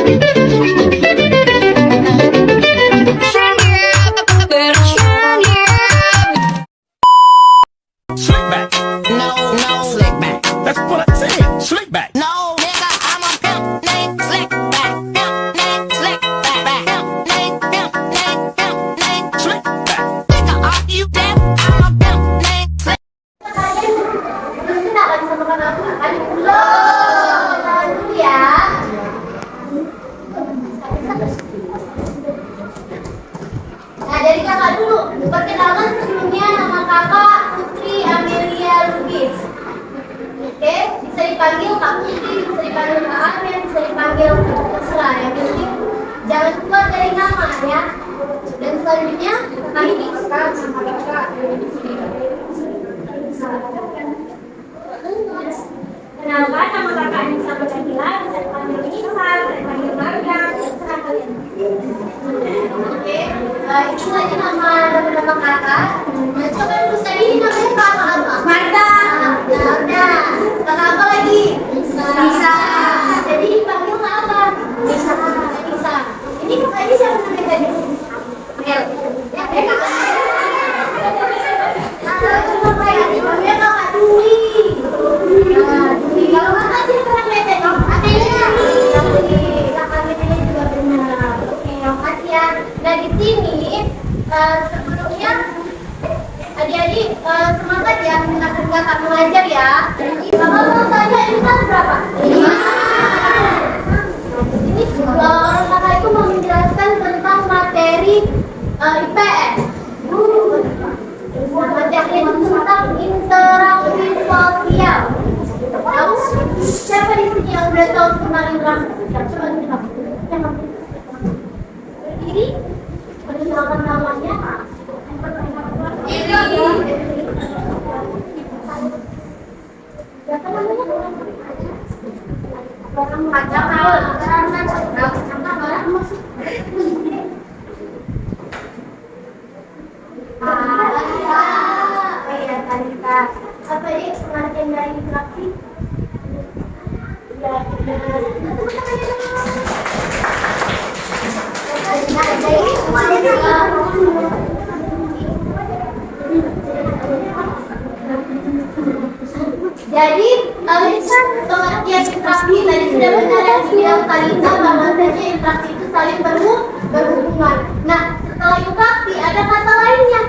Slick back. No, slick back. That's what I said. Slick back. No, nigga, I'm a pimp named Slick Back. Pimp named Slick Back. Pimp named Slick back. Nigga, are you deaf? I'm a pimp named Slick. Terus kita akan samakan aku adik dulu. Kenalan dulu ya. Nah, dari kakak dulu. Perkenalkan sebelumnya nama kakak Putri Amelia Lubis. Oke, bisa dipanggil Kak Putri, bisa dipanggil Kak Amen, bisa dipanggil terserah. Yang penting jangan keluar dari nama ya. Dan selanjutnya kakak ini kenalkan nama kakak ini sama Nabila, bisa dipanggil Nisa, bisa dipanggil Marga, terserah kalian. Oke, itu saja nama kakak. Nah, coba dulu tadi namanya kakak apa? Marga. Nah, udah. Kakak apa lagi? Nisa. Jadi dipanggil Kak apa? Nisa. Nisa. Ini kakaknya siapa namanya tadi? Mel. Ya, kakak. Namanya kakak Dwi. Nah, Dwi. Kalau kakak sih pernah lihat ya? Amelia. Kakak Amelia juga benar. Oke, makasih ya. Nah, di sini sebelumnya adik-adik semangat ya, kita kakak mengajar ya. Kakak mau tanya ini kelas berapa? 5. Ini kakak itu mau menjelaskan tentang materi IPS. Materi itu tentang interaksi sosial. Tahu? Siapa di sini yang udah tahu tentang interaksi sosial? Coba kita berdiri, perkenalkan namanya. Siapa namanya? Orang macam apa ini pengertian dari interaksi? Ya, jadi pengertian interaksi tadi sudah benar yang dibilang Talita bahwasanya interaksi itu saling berhubungan. Nah, setelah interaksi ada kata lainnya.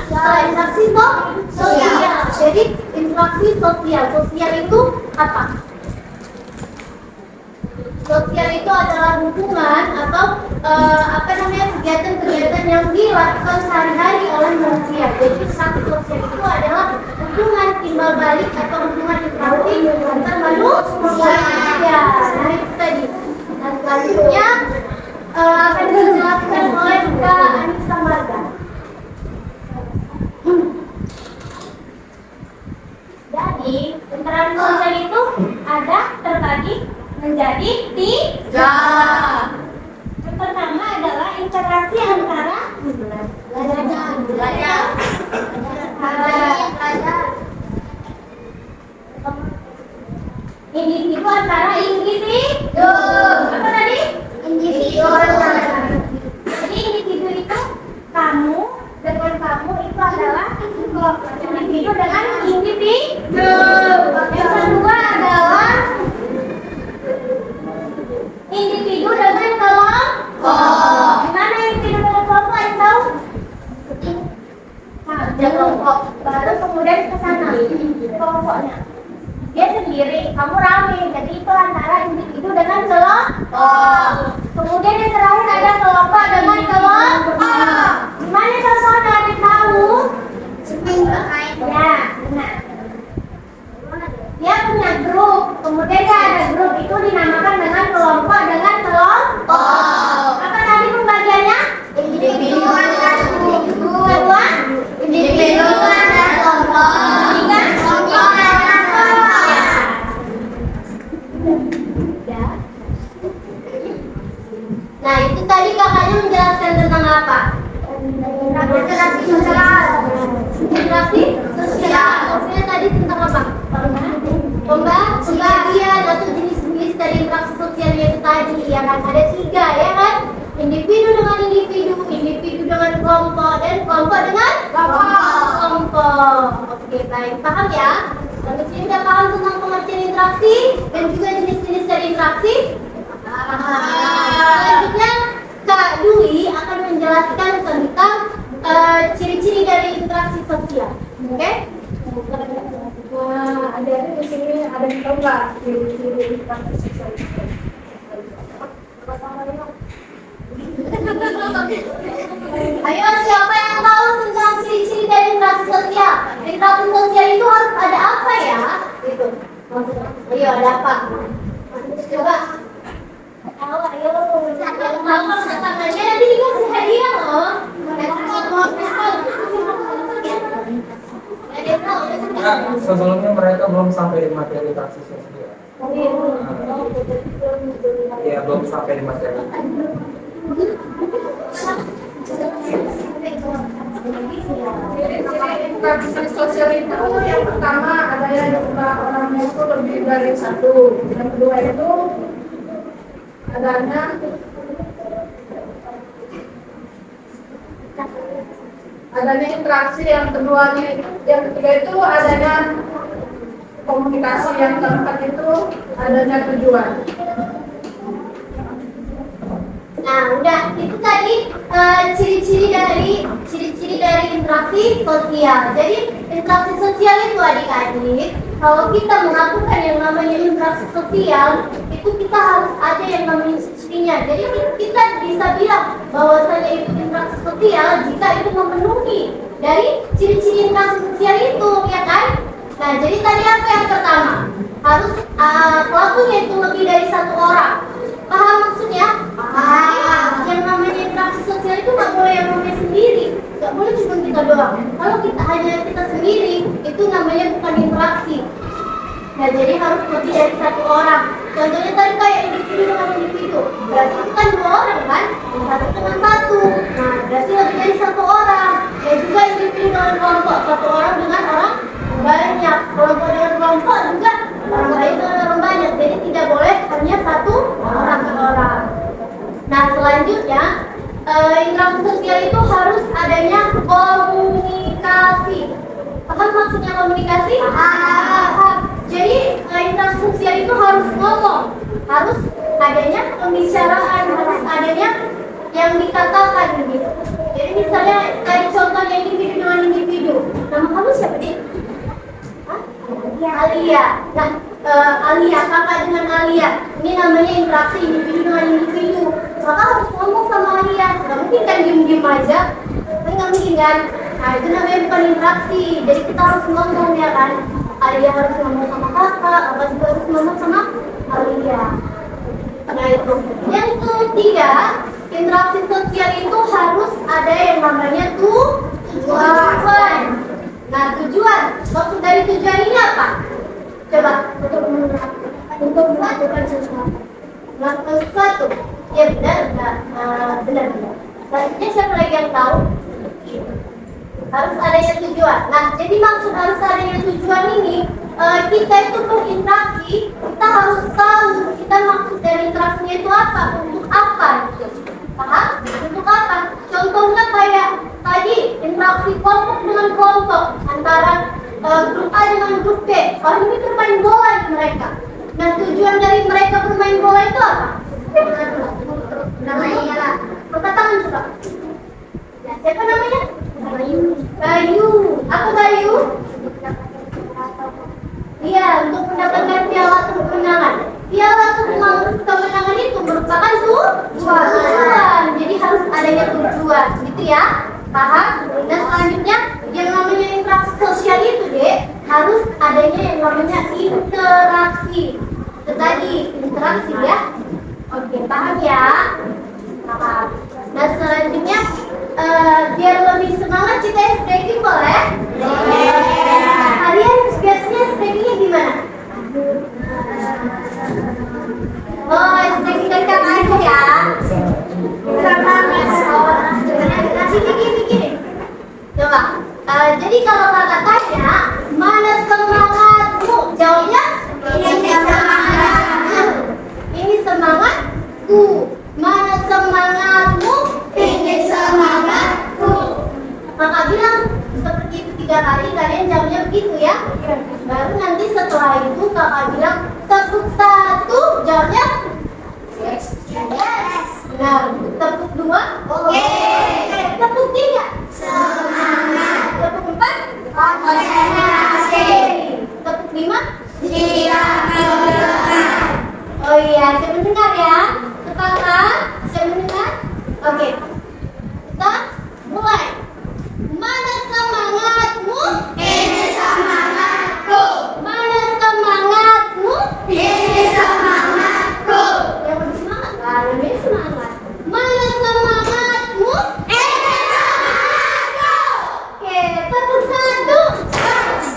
Setelah interaksi sosial. Jadi interaksi sosial. Sosial itu apa? Sosial itu adalah hubungan atau kegiatan-kegiatan yang dilakukan sehari-hari oleh manusia. Jadi interaksi sosial itu adalah hubungan timbal balik atau hubungan interaksi antar manusia. Nah, itu tadi. Nah, selanjutnya akan dijelaskan oleh Kak Anissa Marga. Jadi interaksi sosial itu ada terbagi menjadi 3. Yang pertama adalah interaksi antara individu antara individu. Apa tadi? Individu antara. Jadi individu itu kamu dengan kamu itu adalah individu dengan individu. Yang kedua adalah individu dengan kelompok. Gimana individu dengan kelompok? Yang tahu? Nah, ada kelompok. Baru kemudian ke sana kelompoknya. Dia sendiri, kamu rame. Jadi itu antara individu dengan kelompok. Kemudian yang terakhir ada kelompok dengan kelompok. Gimana contohnya adik tahu? Ya, benar. Dia punya grup, kemudian dia ada grup itu dinamakan dengan kelompok dengan kelompok. Apa tadi pembagiannya? Individu antara individu. Kedua, individu antara kelompok. Tiga, kelompok antara kelompok. Ya. Nah, itu tadi kakaknya menjelaskan tentang apa? Interaksi sosial. Interaksi sosial. Maksudnya tadi tentang apa? Pembagian atau jenis-jenis dari interaksi sosialnya itu tadi, ya kan? Ada 3, ya kan? Individu dengan individu, individu dengan kelompok, dan kelompok dengan kelompok. Oke, baik. Paham ya? Lalu sini udah paham tentang pengertian interaksi dan juga jenis-jenis dari interaksi? Selanjutnya, Kak Dwi akan menjelaskan tentang ciri-ciri dari interaksi sosial. Oke? Ada di sini ada yang tahu nggak ciri-ciri interaksi sosial? Ayo, siapa yang tahu tentang ciri-ciri dari interaksi sosial? Interaksi sosial itu harus ada apa ya? Gitu. Ayo, ada apa? Coba. Tahu, ayo. Yang tahu angkat tangannya nanti dikasih hadiah loh. Ada yang tahu? Ya, sebelumnya mereka belum sampai di materi interaksi sosial. Ya, belum sampai di materi. Interaksi sosial itu yang pertama ada yang jumlah orangnya itu lebih dari 1. Yang kedua itu adanya interaksi, yang ketiga itu adanya komunikasi, yang keempat itu adanya tujuan. Nah, udah itu tadi ciri-ciri dari interaksi sosial. Jadi interaksi sosial itu adik-adik, kalau kita melakukan yang namanya interaksi sosial, itu kita harus ada yang namanya cirinya. Jadi kita bisa bilang bahwasanya itu interaksi sosial jika itu memenuhi dari ciri-ciri interaksi sosial itu, ya kan? Nah, jadi tadi apa yang pertama? Harus pelakunya itu lebih dari 1 orang. Paham maksudnya? Yang namanya interaksi sosial itu nggak boleh yang namanya sendiri, nggak boleh cuma kita doang. Kalau kita sendiri, itu namanya bukan interaksi. Nah, jadi harus lebih dari 1 orang. Contohnya tadi kayak individu dengan individu, berarti itu kan 2 orang kan? Satu dengan 1. Nah, berarti lebih dari 1 orang. Dan juga individu dengan kelompok, 1 orang dengan orang banyak. Kelompok dengan kelompok juga orang lain dengan orang banyak. Jadi tidak boleh hanya 1 orang per orang. Nah, selanjutnya interaksi sosial itu harus adanya komunikasi. Paham maksudnya komunikasi? Jadi interaksi sosial itu harus ngomong, harus adanya pembicaraan, harus adanya yang dikatakan gitu. Jadi misalnya kayak contohnya individu dengan individu. Nama kamu siapa nih? Alia. Nah, Alia, kakak dengan Alia. Ini namanya interaksi individu dengan individu. Maka harus ngomong sama Alia. Gak mungkin kan diem-diem aja. Kan gak mungkin kan? Nah, itu namanya bukan interaksi. Jadi kita harus ngomong, ya kan? Alia harus ngomong sama kakak, kakak juga harus ngomong sama Alia. Nah, itu. Yang ketiga, interaksi sosial itu harus ada yang namanya tujuan. Nah, tujuan. Maksud dari tujuan ini apa? Coba, untuk melakukan sesuatu. Melakukan sesuatu. Ya benar. Selanjutnya siapa lagi yang tahu? Harus adanya tujuan. Nah, jadi maksud harus adanya tujuan ini, kita itu berinteraksi, kita harus tahu kita maksud dari interaksinya itu apa, untuk apa gitu. Paham? Untuk apa? Contohnya kayak tadi interaksi kelompok dengan kelompok antara grup A dengan grup B. Oh, ini bermain bola nih mereka. Nah, tujuan dari mereka bermain bola itu apa? Namanya angkat tangan coba. Nah, siapa namanya? Bayu. Apa Bayu? Iya, untuk mendapatkan piala kemenangan. Piala kemenangan itu merupakan tujuan. Jadi harus adanya tujuan, gitu ya. Paham? Dan selanjutnya yang namanya interaksi sosial itu deh harus adanya yang namanya interaksi. Itu tadi interaksi ya. Oke, paham ya? Paham. Nah, selanjutnya biar lebih semangat kita stretching boleh? Kalian biasanya stretchingnya gimana? Oh, stretching dari kakak aja ya. Nanti begini. Coba. Jadi kalau kakak tanya, mana semangatmu? Jawabnya? Ini semangat. semangatku. Mana semangatmu? Ini semangatku. Kakak bilang seperti itu 3 kali, kalian jawabnya begitu ya. Baru nanti setelah itu kakak bilang tepuk 1, jawabnya yes. Nah, tepuk 2, oke. Tepuk 3, semangat. Tepuk 4, konsentrasi. Tepuk 5, siap bergerak. Oh iya, saya mendengar ya. Kakak, saya mendengar. Oke, kita mulai. Mana semangatmu? Ini semangatku. Mana semangatmu? Ini semangatku. Yang lebih semangat kan? Lebih semangat. Mana semangatmu? Ini semangatku. Oke, tepuk 1.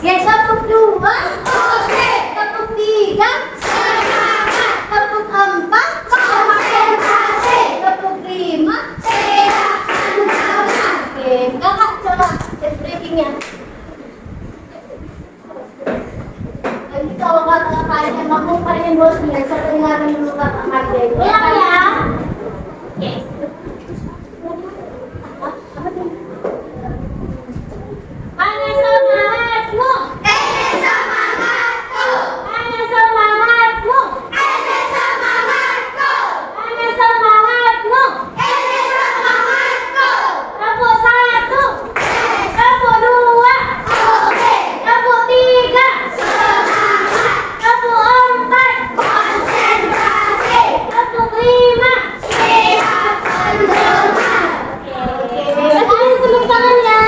Oke, tepuk 2. Oke, tepuk 3. Semangat. Tepuk 4. Konsentrasi. Tepuk 5. Siap. Oke, kakak coba tes breakingnya. Jadi kalau kata kalian mampu kalian bosan ya, saya dengarin dulu kata kalian. Ulang ya. Oke. Mana semangatmu? Ini semangatku. Mana semangatmu? Ini semangatku. Mana semangatmu? Ini semangatku. Tepuk 1. Tepuk 2. Oke. Tepuk 3. Semangat. Tepuk 4. Konsentrasi. Tepuk 5. Siap bergerak. Oke. Kalian tepuk tangan ya.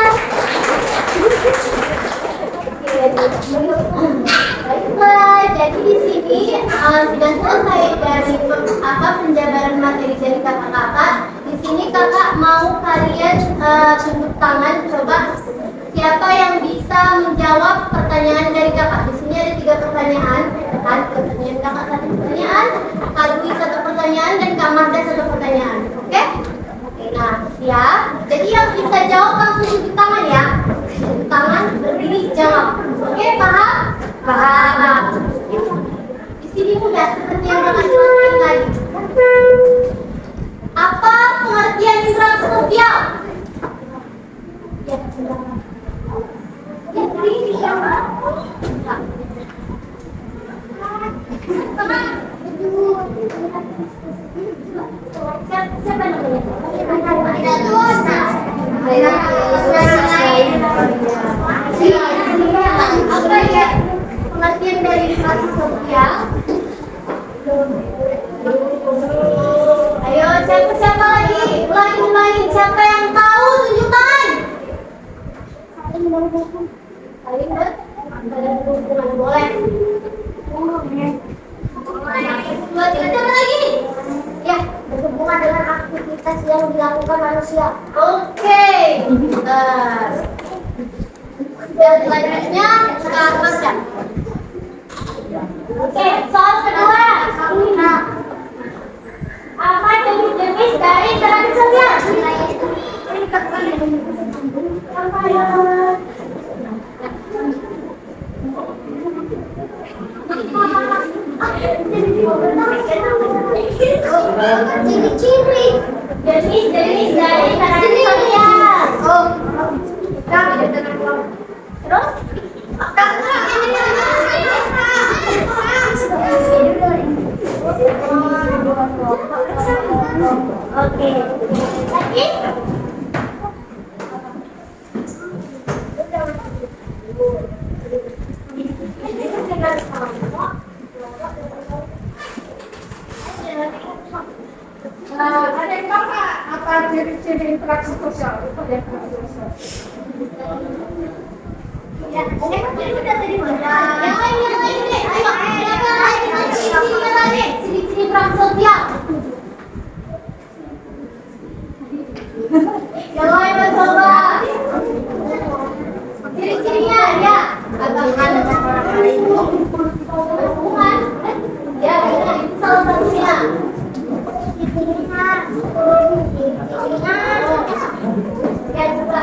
Baiklah, jadi di sini sudah selesai dari penjabaran materi dari kakak-kakak. Di sini kakak mau kalian tepuk tangan, coba siapa yang bisa menjawab pertanyaan dari kakak. Di sini ada 3 pertanyaan, kan? Pertanyaan kakak 1 pertanyaan, Kak Dwi 1 pertanyaan, dan Kak Marda 1 pertanyaan. Oke? Oke, nah siap. Jadi yang bisa jawab langsung tepuk tangan ya. Tepuk tangan, berdiri, jawab. Oke, paham? Paham. Di sini mudah seperti yang kakak jelaskan tadi. Apa pengertian interaksi sosial? Ya, berdiri, jawab. Siapa namanya? Apa ya pengertian dari interaksi sosial? Ayo, siapa lagi? Ulangi. Siapa yang tahu tunjuk tangan? Saling berhubungan boleh. 2, 3, siapa lagi? Ya, berhubungan dengan aktivitas yang dilakukan manusia. Oke. Dan selanjutnya Kak Masya. Oke, soal kedua. Apa jenis-jenis dari interaksi sosial? Ciri-ciri jenis-jenis dari interaksi sosial. Oh, terus? Oke. Lagi? Ada yang kakak apa ciri-ciri interaksi sosial? Itu ada interaksi sosial. Ya, udah tadi mana? Yang lain deh. Ayo, ciri-cirinya tadi. Ciri-ciri interaksi sosial. Yang lain mencoba. Ciri-cirinya ya. Hubungan. Ya, itu salah satunya. Ya juga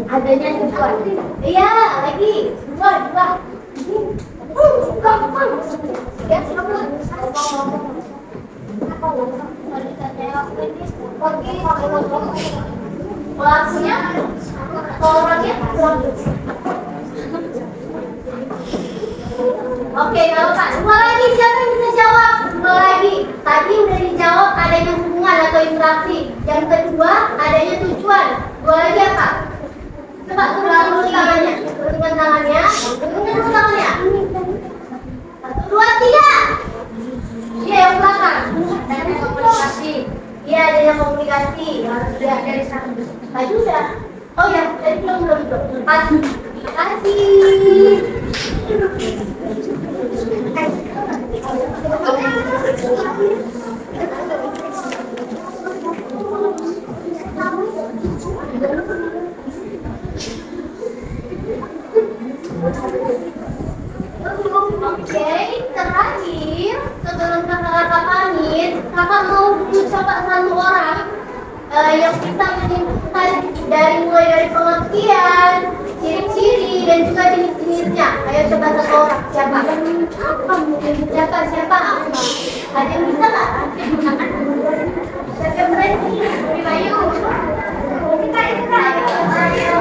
adanya juga. Iya lagi dua. Ya Pelakunya, orangnya, oke, kalau Kak, dua lagi siapa yang bisa jawab? Dua lagi. Tadi udah dijawab adanya hubungan atau interaksi. Yang kedua adanya tujuan. Dua lagi apa? Coba turun tangannya. Turunkan tangannya. Turunkan tangannya. Satu, dua, tiga. Iya, yang belakang. Adanya komunikasi. Iya, adanya komunikasi. Sudah dari sana. Maju sudah. Oh ya, tadi belum. Kasih. Oke, terakhir sebelum kakak pamit, kakak mau dulu coba satu orang yang bisa menyimpulkan mulai dari pengertian, ciri-ciri dan juga jenis-jenisnya. Ayo coba satu orang. Siapa? Siapa? Ada yang bisa nggak? Siapa yang berani? Ayo. Kita. Ayo.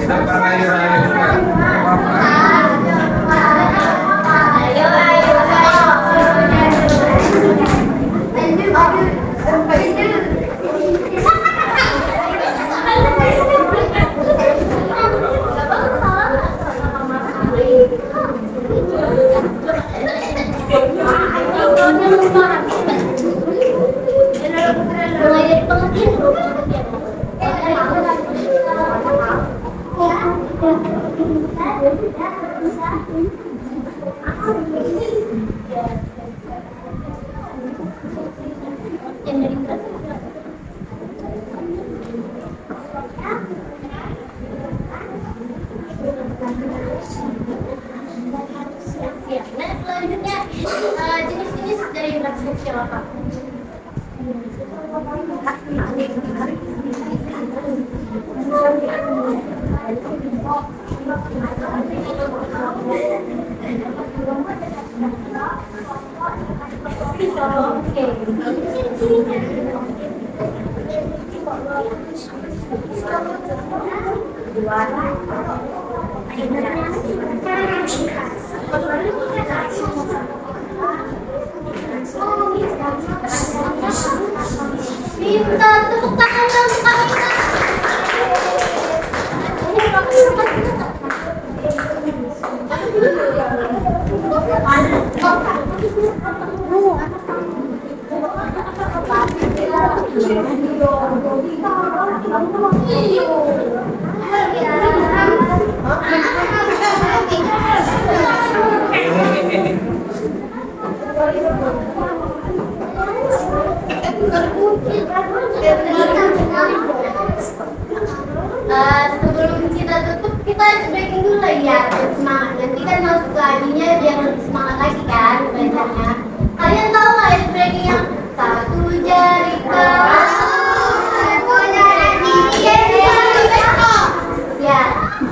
Siapa? Amira. Nah, selanjutnya jenis-jenis dari interaksi sosial apa? Minta tepuk tangan dong, sebelum kita tutup, kita breaking dulu ya, semangat. Nanti kan masuk ke abinya biar lebih semangat lagi kan belajarnya. Kalian tahu nggak ice breaking yang satu jari kanan, satu jari kiri, ya,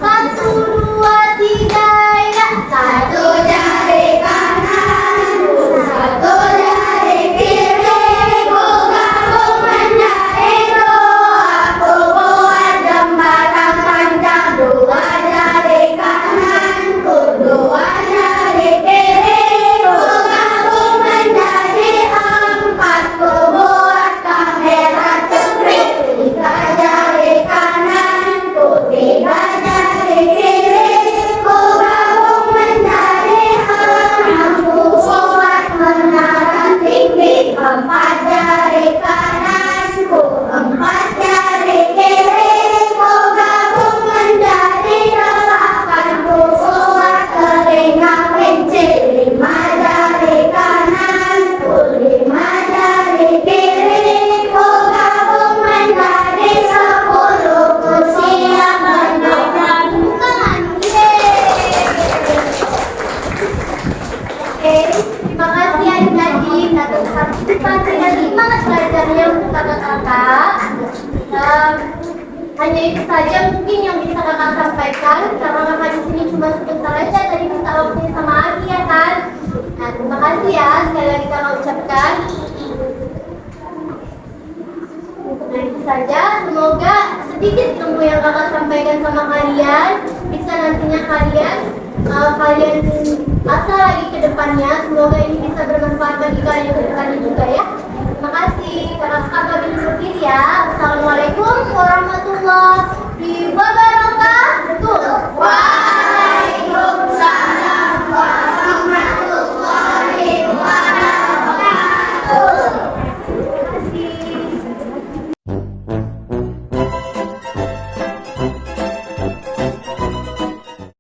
satu dua tiga ya, satu jari kanan, satu jari kiri, gabung menjadi dua, aku buat jembatan panjang, dua jari kanan, dua jari kiri, gabung sedikit saja mungkin yang bisa kakak sampaikan, karena kakak di sini cuma sebentar aja tadi minta waktunya sama Abi ya kan. Nah, terima kasih ya sekali lagi kakak ucapkan. Nah, itu saja. Semoga sedikit ilmu yang kakak sampaikan sama kalian bisa nantinya kalian asal lagi ke depannya. Semoga ini bisa bermanfaat bagi